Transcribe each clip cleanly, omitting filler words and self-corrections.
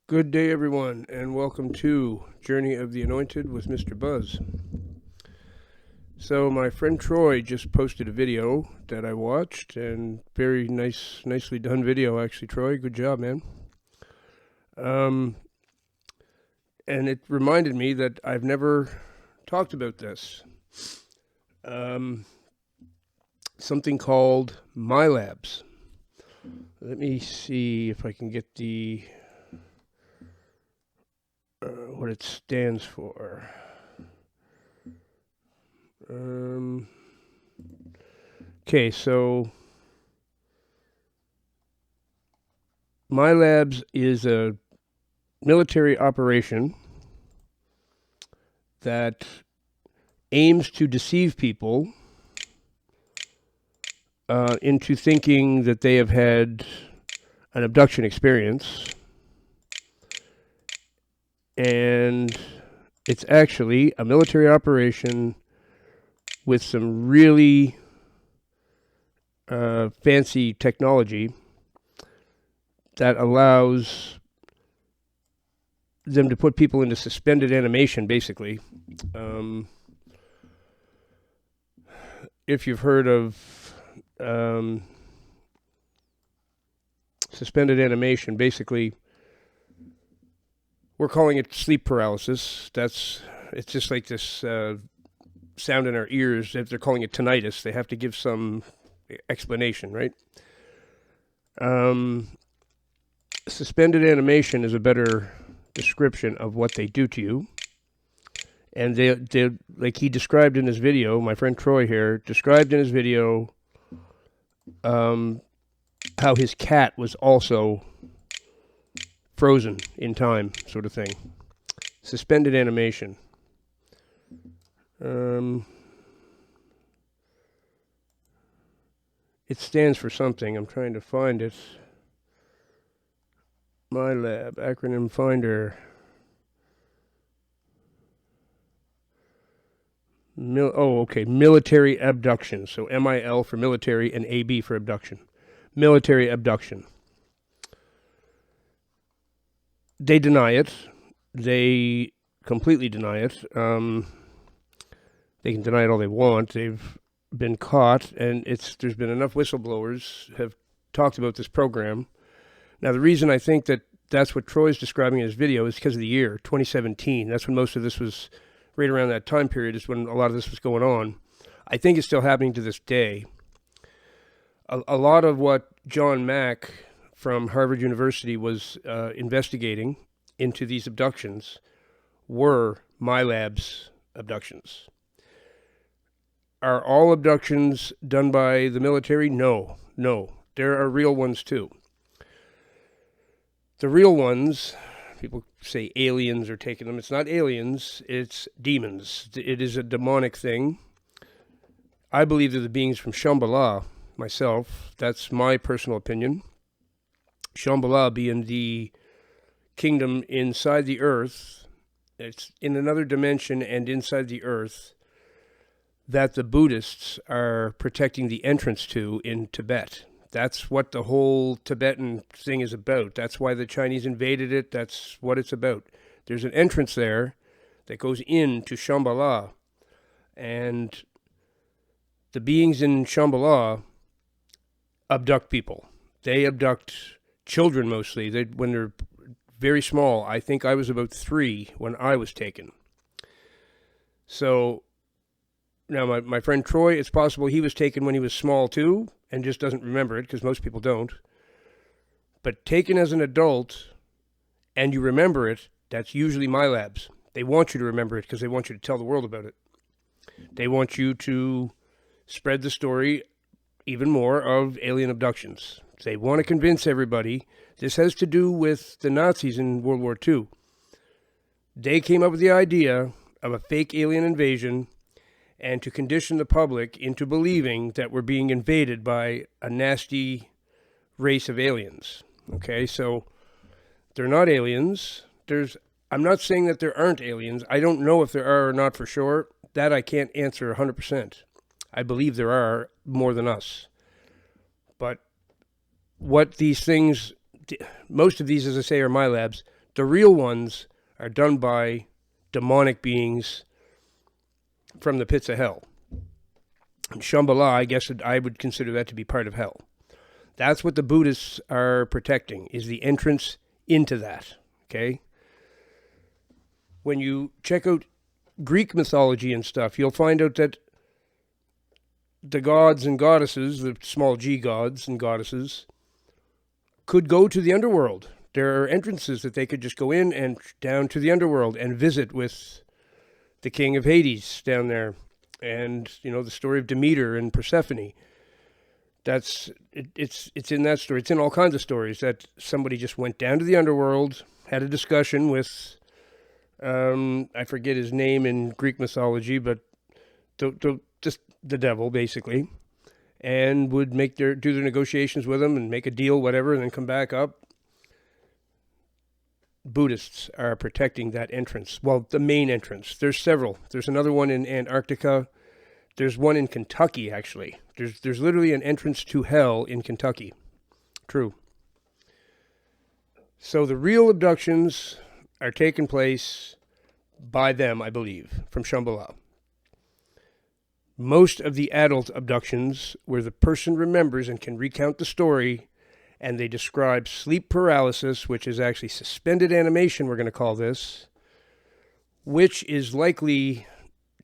Good day, everyone, and welcome to Journey of the Anointed with Mr. Buzz. So, my friend Troy just posted a video that I watched, and very nicely done video, actually, Troy. Good job, man. And it reminded me that I've never talked about this. Something called M.I.L.A.B.S. Let me see if I can get the what it stands for. Okay, so M.I.L.A.B.S is a military operation that aims to deceive people into thinking that they have had an abduction experience. And it's actually a military operation with some really fancy technology that allows them to put people into suspended animation, basically. If you've heard of suspended animation, basically, we're calling it sleep paralysis. It's just like this sound in our ears. If they're calling it tinnitus, they have to give some explanation, right? Suspended animation is a better description of what they do to you. And they like he described in his video, my friend Troy here, described in his video how his cat was also frozen in time, sort of thing. Suspended animation. It stands for something. I'm trying to find it. M.I.L.A.B, acronym finder. Military abduction. So M.I.L. for military and A.B. for abduction. Military abduction. They deny it. They completely deny it. They can deny it all they want. They've been caught, and there's been enough whistleblowers have talked about this program. Now, the reason I think that that's what Troy's describing in his video is because of the year 2017. That's when most of this was, right around that time period is when a lot of this was going on. I think it's still happening to this day. A lot of what John Mack from Harvard University was investigating into these abductions were M.I.L.A.B.S abductions. Are all abductions done by the military? No. There are real ones too. The real ones, people say aliens are taking them. It's not aliens, it's demons. It is a demonic thing. I believe they're the beings from M.I.L.A.B.S myself. That's my personal opinion. M.I.L.A.B.S being the kingdom inside the earth. It's in another dimension and inside the earth that the Buddhists are protecting the entrance to in Tibet. That's what the whole Tibetan thing is about. That's why the Chinese invaded it. That's what it's about. There's an entrance there that goes into Shambhala, and the beings in Shambhala abduct people. They abduct children mostly. When they're very small. I think I was about 3 when I was taken. So now my friend Troy, it's possible he was taken when he was small too and just doesn't remember it, because most people don't. But taken as an adult and you remember it, that's usually M.I.L.A.B.S. They want you to remember it because they want you to tell the world about it. They want you to spread the story even more of alien abductions. They want to convince everybody. This has to do with the Nazis in World War II. They came up with the idea of a fake alien invasion and to condition the public into believing that we're being invaded by a nasty race of aliens. Okay, so they're not aliens. I'm not saying that there aren't aliens. I don't know if there are or not for sure. That I can't answer 100%. I believe there are more than us. But what these things, most of these, as I say, are M.I.L.A.B.S, The real ones are done by demonic beings from the pits of hell. And Shambhala, I guess I would consider that to be part of hell. That's what the Buddhists are protecting, is the entrance into that, okay? When you check out Greek mythology and stuff, you'll find out that the gods and goddesses, the small g gods and goddesses, could go to the underworld. There are entrances that they could just go in and down to the underworld and visit with the king of Hades down there. And, you know, the story of Demeter and Persephone. It's in that story. It's in all kinds of stories that somebody just went down to the underworld, had a discussion with, I forget his name in Greek mythology, but just the devil, basically, and would do their negotiations with him and make a deal, whatever, and then come back up. Buddhists are protecting that entrance. Well, the main entrance. There's several. There's another one in Antarctica. There's one in Kentucky, actually. There's literally an entrance to hell in Kentucky. True. So the real abductions are taking place by them, I believe, from Shambhala. Most of the adult abductions, where the person remembers and can recount the story, and they describe sleep paralysis, which is actually suspended animation, we're going to call this, which is likely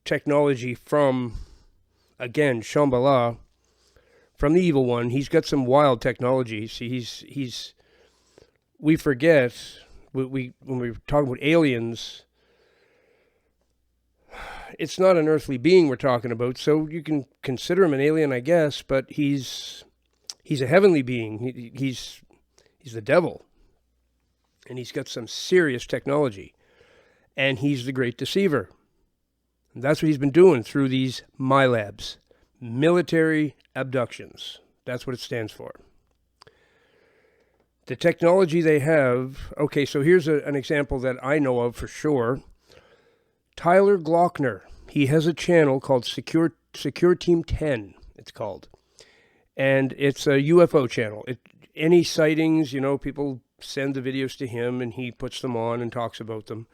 technology from, again, Shambhala, from the evil one. He's got some wild technology. See, we forget, when we talk about aliens, it's not an earthly being we're talking about, so you can consider him an alien, I guess, but he's a heavenly being. He's the devil. And he's got some serious technology. And he's the great deceiver. And that's what he's been doing through these M.I.L.A.B.S, military abductions. That's what it stands for. The technology they have, okay, so here's an example that I know of for sure. Tyler Glockner, he has a channel called Secure Team 10, it's called. And it's a UFO channel. Any sightings, you know, people send the videos to him and he puts them on and talks about them.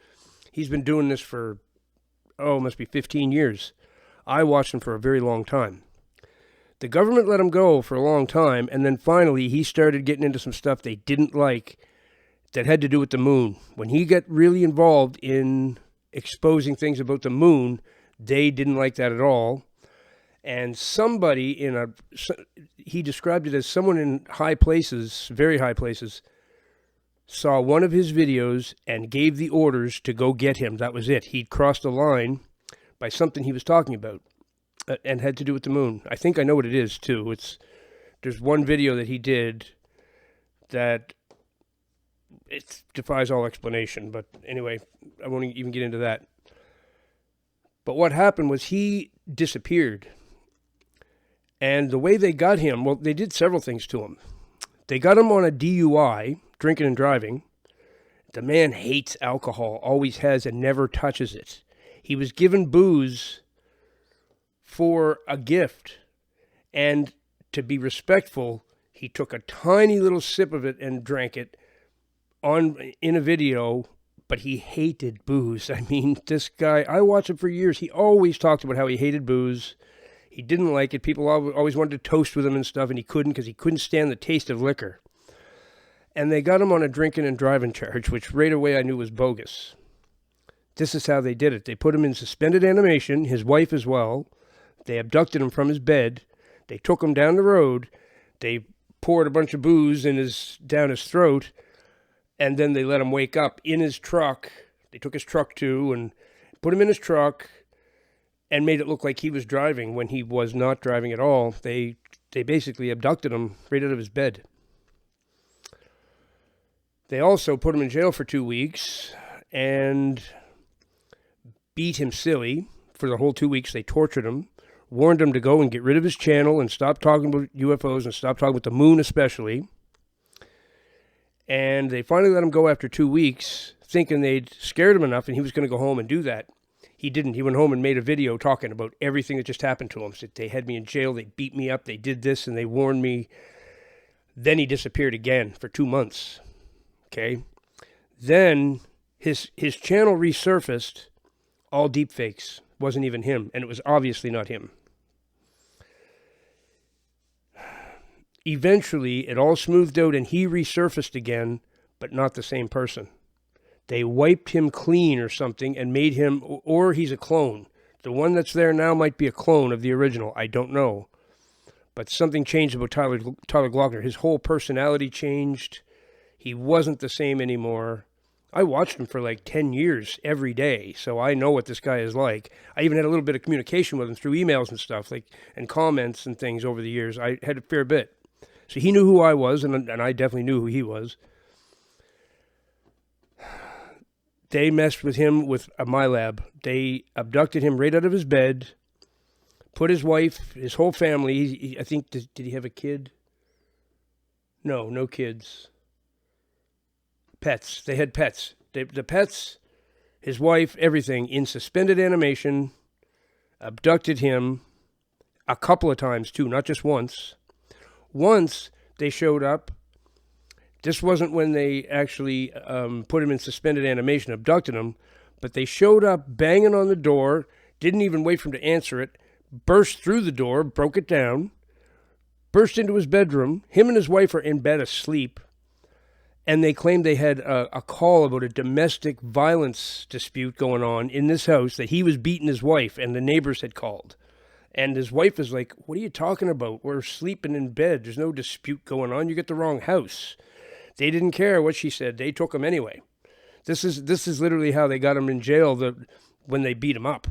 He's been doing this for, must be 15 years. I watched him for a very long time. The government let him go for a long time, and then finally he started getting into some stuff they didn't like that had to do with the moon. When he got really involved in exposing things about the moon, they didn't like that at all. And somebody he described it as someone in high places, very high places, saw one of his videos and gave the orders to go get him. That was it. He'd crossed a line by something he was talking about and had to do with the moon. I think I know what it is, too. There's one video that he did that it defies all explanation. But anyway, I won't even get into that. But what happened was he disappeared. And the way they got him, well, they did several things to him. They got him on a DUI, drinking and driving. The man hates alcohol, always has, and never touches it. He was given booze for a gift. And to be respectful, he took a tiny little sip of it and drank it in a video, but he hated booze. I mean, this guy, I watched him for years. He always talked about how he hated booze. He didn't like it. People always wanted to toast with him and stuff, and he couldn't because he couldn't stand the taste of liquor. And they got him on a drinking and driving charge, which right away I knew was bogus. This is how they did it. They put him in suspended animation, his wife as well. They abducted him from his bed. They took him down the road. They poured a bunch of booze down his throat, and then they let him wake up in his truck. They took his truck too and put him in his truck and made it look like he was driving when he was not driving at all. They basically abducted him right out of his bed. They also put him in jail for 2 weeks and beat him silly for the whole 2 weeks. They tortured him, warned him to go and get rid of his channel and stop talking about UFOs and stop talking about the moon especially. And they finally let him go after 2 weeks, thinking they'd scared him enough and he was going to go home and do that. He didn't. He went home and made a video talking about everything that just happened to him. Said they had me in jail, they beat me up, they did this, and they warned me. Then he disappeared again for 2 months. Okay? Then his channel resurfaced, all deep fakes. Wasn't even him, and it was obviously not him. Eventually, it all smoothed out, and he resurfaced again, but not the same person. They wiped him clean or something and made him, or he's a clone. The one that's there now might be a clone of the original. I don't know. But something changed about Tyler Glockner. His whole personality changed. He wasn't the same anymore. I watched him for like 10 years every day, so I know what this guy is like. I even had a little bit of communication with him through emails and stuff, like, and comments and things over the years. I had a fair bit. So he knew who I was, and I definitely knew who he was. They messed with him with a M.I.L.A.B. They abducted him right out of his bed, put his wife, his whole family, I think, did he have a kid? No kids. Pets. They had pets. The pets, his wife, everything, in suspended animation, abducted him a couple of times, too, not just once. Once they showed up. This wasn't when they actually put him in suspended animation, abducted him, but they showed up banging on the door, didn't even wait for him to answer it, burst through the door, broke it down, burst into his bedroom. Him and his wife are in bed asleep, and they claimed they had a call about a domestic violence dispute going on in this house, that he was beating his wife, and the neighbors had called. And his wife is like, "What are you talking about? We're sleeping in bed. There's no dispute going on. You get the wrong house." They didn't care what she said. They took him anyway. This is literally how they got him in jail when they beat him up.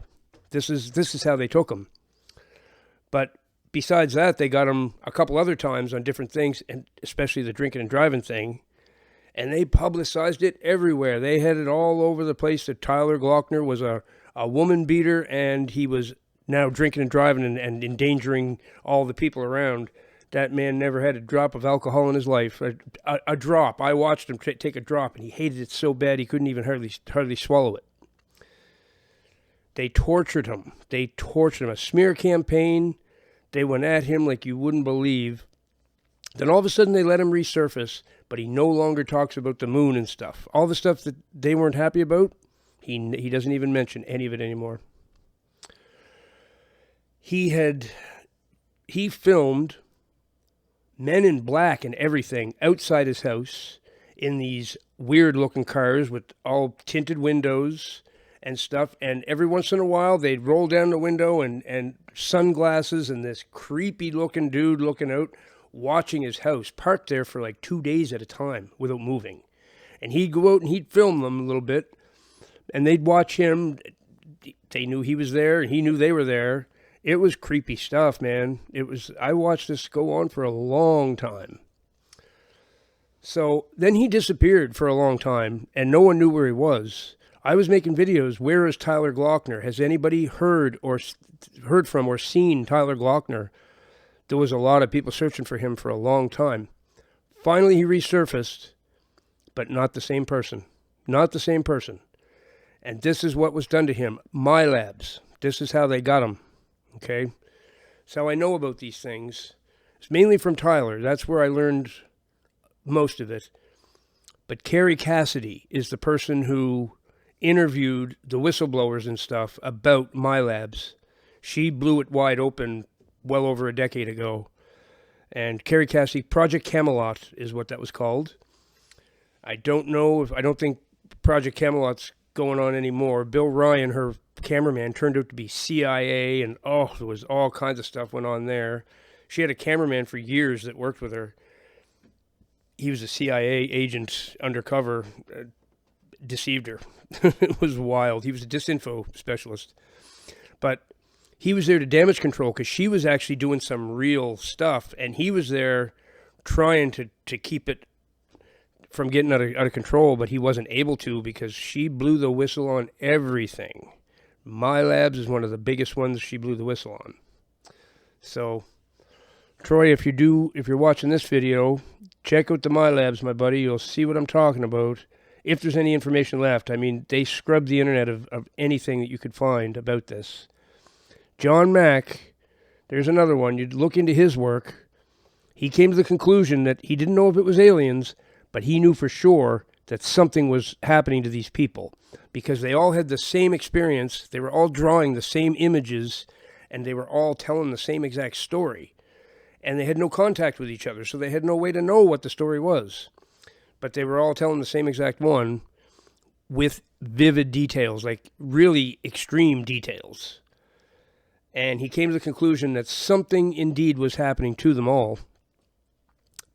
This is how they took him. But besides that, they got him a couple other times on different things, and especially the drinking and driving thing. And they publicized it everywhere. They had it all over the place that Tyler Glockner was a woman beater, and he was now drinking and driving and endangering all the people around. That man never had a drop of alcohol in his life. A drop. I watched him take a drop, and he hated it so bad he couldn't even hardly swallow it. They tortured him. A smear campaign. They went at him like you wouldn't believe. Then all of a sudden they let him resurface, but he no longer talks about the moon and stuff. All the stuff that they weren't happy about, he doesn't even mention any of it anymore. He filmed Men in Black and everything outside his house in these weird-looking cars with all tinted windows and stuff. And every once in a while, they'd roll down the window and sunglasses and this creepy-looking dude looking out, watching his house, parked there for like 2 days at a time without moving. And he'd go out and he'd film them a little bit, and they'd watch him. They knew he was there, and he knew they were there. It was creepy stuff, man. I watched this go on for a long time. So then he disappeared for a long time, and no one knew where he was. I was making videos, where is Tyler Glockner? Has anybody heard from or seen Tyler Glockner? There was a lot of people searching for him for a long time. Finally, he resurfaced, but not the same person. Not the same person. And this is what was done to him. M.I.L.A.B.S. This is how they got him. Okay? So I know about these things. It's mainly from Tyler. That's where I learned most of it. But Carrie Cassidy is the person who interviewed the whistleblowers and stuff about M.I.L.A.B.S. She blew it wide open well over a decade ago. And Carrie Cassidy, Project Camelot is what that was called. I don't think Project Camelot's going on anymore. Bill Ryan, her cameraman, turned out to be CIA, and there was all kinds of stuff went on there. She had a cameraman for years that worked with her. He was a CIA agent undercover, deceived her. It was wild. He was a disinfo specialist. But he was there to damage control because she was actually doing some real stuff, and he was there trying to keep it from getting out of control, but he wasn't able to because she blew the whistle on everything. M.I.L.A.B.S. is one of the biggest ones she blew the whistle on. So, Troy, if you're watching this video, check out the M.I.L.A.B.S, my buddy. You'll see what I'm talking about. If there's any information left. I mean, they scrubbed the internet of anything that you could find about this. John Mack, there's another one. You'd look into his work. He came to the conclusion that he didn't know if it was aliens, but he knew for sure that something was happening to these people, because they all had the same experience. They were all drawing the same images, and they were all telling the same exact story. And they had no contact with each other, so they had no way to know what the story was. But they were all telling the same exact one with vivid details, like really extreme details. And he came to the conclusion that something indeed was happening to them all.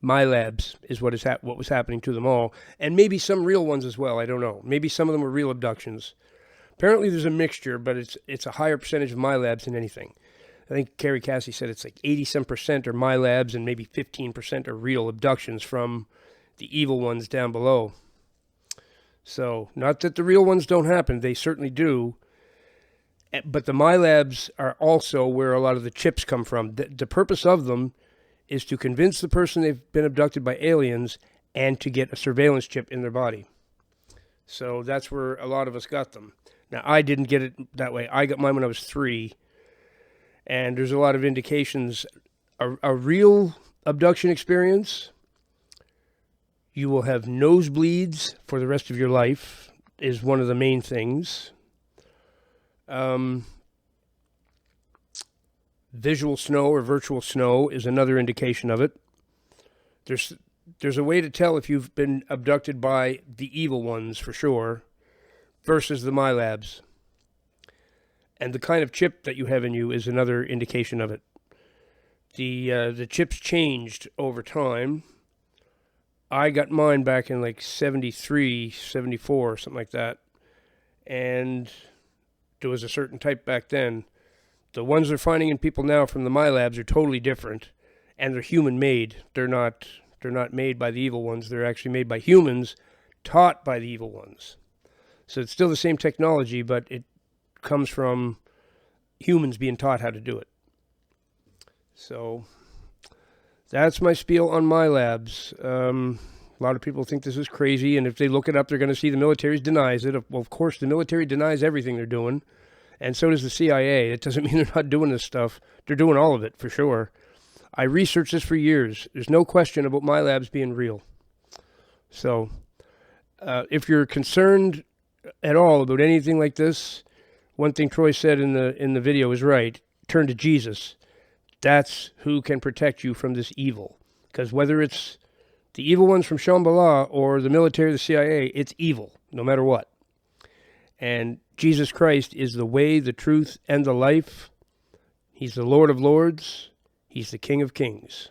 M.I.L.A.B.S is what was happening to them all, and maybe some real ones as well. I don't know. Maybe some of them were real abductions. Apparently there's a mixture, but it's a higher percentage of M.I.L.A.B.S than anything. I think Carrie Cassie said it's like 80-some% are M.I.L.A.B.S and maybe 15% are real abductions from the evil ones down below. So, not that the real ones don't happen. They certainly do. But the M.I.L.A.B.S are also where a lot of the chips come from. The purpose of them is to convince the person they've been abducted by aliens and to get a surveillance chip in their body. So that's where a lot of us got them. Now, I didn't get it that way. I got mine when I was 3. And there's a lot of indications. A real abduction experience, you will have nosebleeds for the rest of your life, is one of the main things. Visual snow or virtual snow is another indication of it. There's a way to tell if you've been abducted by the evil ones, for sure, versus the M.I.L.A.B.S. And the kind of chip that you have in you is another indication of it. The chips changed over time. I got mine back in like 73, 74, something like that. And there was a certain type back then. The ones they're finding in people now from the M.I.L.A.B.S are totally different, and they're human-made. They're not made by the evil ones. They're actually made by humans, taught by the evil ones. So it's still the same technology, but it comes from humans being taught how to do it. So that's my spiel on M.I.L.A.B.S. A lot of people think this is crazy, and if they look it up, they're going to see the military denies it. Well, of course, the military denies everything they're doing. And so does the CIA. It doesn't mean they're not doing this stuff. They're doing all of it, for sure. I researched this for years. There's no question about M.I.L.A.B.S being real. So, if you're concerned at all about anything like this, one thing Troy said in the video is right. Turn to Jesus. That's who can protect you from this evil. Because whether it's the evil ones from Shambhala or the military or the CIA, it's evil, no matter what. And Jesus Christ is the way, the truth, and the life. He's the Lord of Lords. He's the King of Kings.